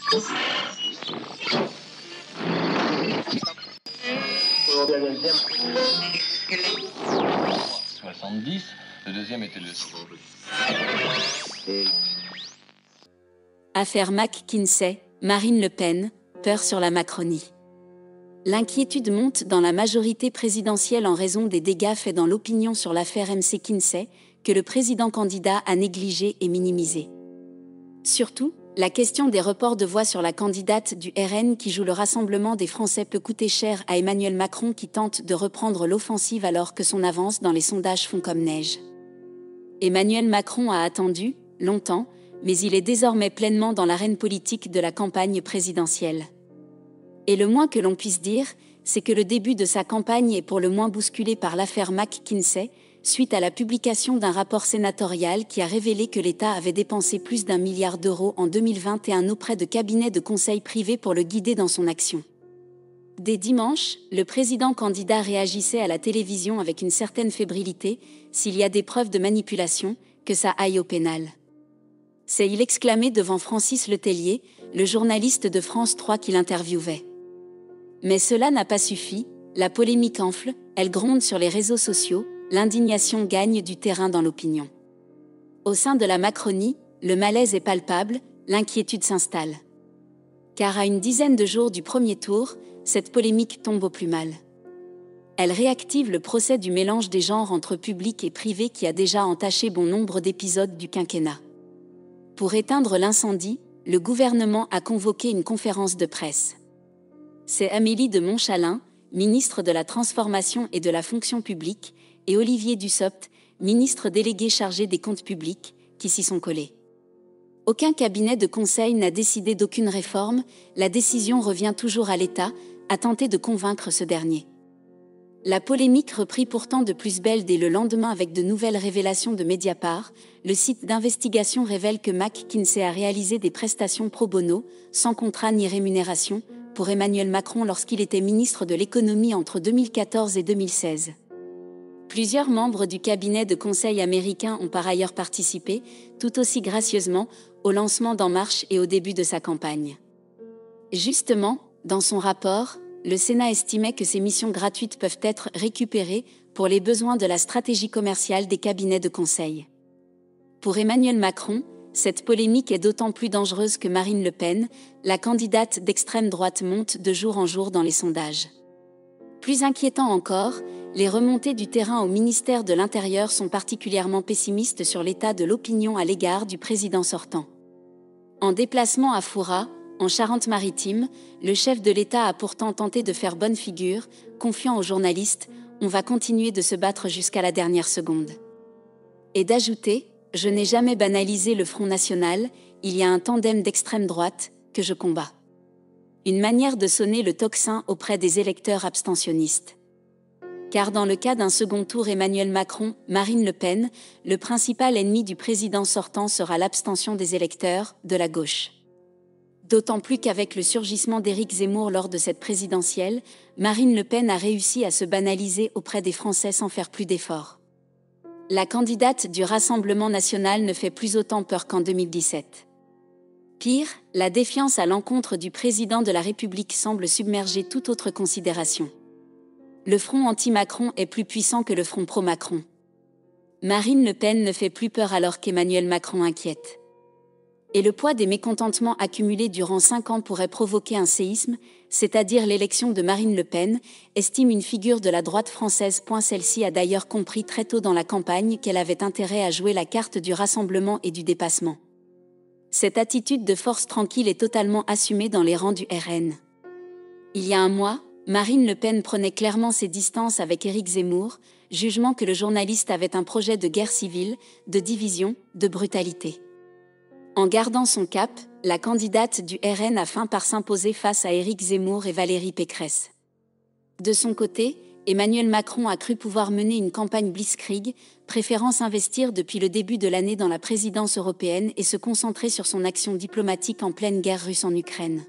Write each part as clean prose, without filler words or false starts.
70, le deuxième était le... Affaire McKinsey, Marine Le Pen, peur sur la Macronie. L'inquiétude monte dans la majorité présidentielle en raison des dégâts faits dans l'opinion sur l'affaire McKinsey, que le président candidat a négligé et minimisé. Surtout, la question des reports de voix sur la candidate du RN qui joue le Rassemblement des Français peut coûter cher à Emmanuel Macron qui tente de reprendre l'offensive alors que son avance dans les sondages fond comme neige. Emmanuel Macron a attendu, longtemps, mais il est désormais pleinement dans l'arène politique de la campagne présidentielle. Et le moins que l'on puisse dire, c'est que le début de sa campagne est pour le moins bousculé par l'affaire McKinsey, suite à la publication d'un rapport sénatorial qui a révélé que l'État avait dépensé plus d'1 milliard d'euros en 2021 auprès de cabinets de conseil privés pour le guider dans son action. Dès dimanche, le président candidat réagissait à la télévision avec une certaine fébrilité, s'il y a des preuves de manipulation, que ça aille au pénal. C'est il exclamait devant Francis Letellier, le journaliste de France 3 qui l'interviewait. Mais cela n'a pas suffi, la polémique enfle, elle gronde sur les réseaux sociaux, l'indignation gagne du terrain dans l'opinion. Au sein de la Macronie, le malaise est palpable, l'inquiétude s'installe. Car à une dizaine de jours du premier tour, cette polémique tombe au plus mal. Elle réactive le procès du mélange des genres entre public et privé qui a déjà entaché bon nombre d'épisodes du quinquennat. Pour éteindre l'incendie, le gouvernement a convoqué une conférence de presse. C'est Amélie de Montchalin, ministre de la Transformation et de la Fonction publique, et Olivier Dussopt, ministre délégué chargé des comptes publics, qui s'y sont collés. Aucun cabinet de conseil n'a décidé d'aucune réforme, la décision revient toujours à l'État, à tenter de convaincre ce dernier. La polémique reprit pourtant de plus belle dès le lendemain avec de nouvelles révélations de Mediapart. Le site d'investigation révèle que McKinsey a réalisé des prestations pro bono, sans contrat ni rémunération, pour Emmanuel Macron lorsqu'il était ministre de l'économie entre 2014 et 2016. Plusieurs membres du cabinet de conseil américain ont par ailleurs participé, tout aussi gracieusement, au lancement d'En Marche et au début de sa campagne. Justement, dans son rapport, le Sénat estimait que ces missions gratuites peuvent être récupérées pour les besoins de la stratégie commerciale des cabinets de conseil. Pour Emmanuel Macron, cette polémique est d'autant plus dangereuse que Marine Le Pen, la candidate d'extrême droite, monte de jour en jour dans les sondages. Plus inquiétant encore, les remontées du terrain au ministère de l'Intérieur sont particulièrement pessimistes sur l'état de l'opinion à l'égard du président sortant. En déplacement à Fouras, en Charente-Maritime, le chef de l'État a pourtant tenté de faire bonne figure, confiant aux journalistes « On va continuer de se battre jusqu'à la dernière seconde ». Et d'ajouter « Je n'ai jamais banalisé le Front National, il y a un tandem d'extrême droite que je combats ». Une manière de sonner le tocsin auprès des électeurs abstentionnistes. Car dans le cas d'un second tour Emmanuel Macron, Marine Le Pen, le principal ennemi du président sortant sera l'abstention des électeurs de la gauche. D'autant plus qu'avec le surgissement d'Éric Zemmour lors de cette présidentielle, Marine Le Pen a réussi à se banaliser auprès des Français sans faire plus d'efforts. La candidate du Rassemblement national ne fait plus autant peur qu'en 2017. Pire, la défiance à l'encontre du président de la République semble submerger toute autre considération. Le front anti-Macron est plus puissant que le front pro-Macron. Marine Le Pen ne fait plus peur alors qu'Emmanuel Macron inquiète. Et le poids des mécontentements accumulés durant 5 ans pourrait provoquer un séisme, c'est-à-dire l'élection de Marine Le Pen, estime une figure de la droite française. Celle-ci a d'ailleurs compris très tôt dans la campagne qu'elle avait intérêt à jouer la carte du rassemblement et du dépassement. Cette attitude de force tranquille est totalement assumée dans les rangs du RN. Il y a un mois, Marine Le Pen prenait clairement ses distances avec Éric Zemmour, jugement que le journaliste avait un projet de guerre civile, de division, de brutalité. En gardant son cap, la candidate du RN a fini par s'imposer face à Éric Zemmour et Valérie Pécresse. De son côté, Emmanuel Macron a cru pouvoir mener une campagne blitzkrieg, préférant s'investir depuis le début de l'année dans la présidence européenne et se concentrer sur son action diplomatique en pleine guerre russe en Ukraine.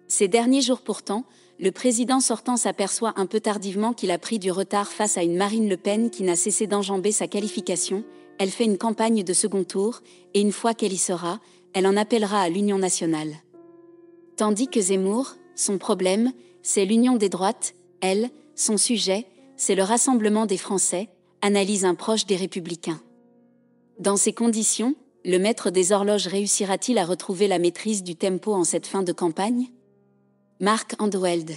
Ces derniers jours pourtant, le président sortant s'aperçoit un peu tardivement qu'il a pris du retard face à une Marine Le Pen qui n'a cessé d'enjamber sa qualification. Elle fait une campagne de second tour, et une fois qu'elle y sera, elle en appellera à l'union nationale. Tandis que Zemmour, son problème, c'est l'union des droites, elle, son sujet, c'est le rassemblement des Français, analyse un proche des Républicains. Dans ces conditions, le maître des horloges réussira-t-il à retrouver la maîtrise du tempo en cette fin de campagne ? Marc Andewelde.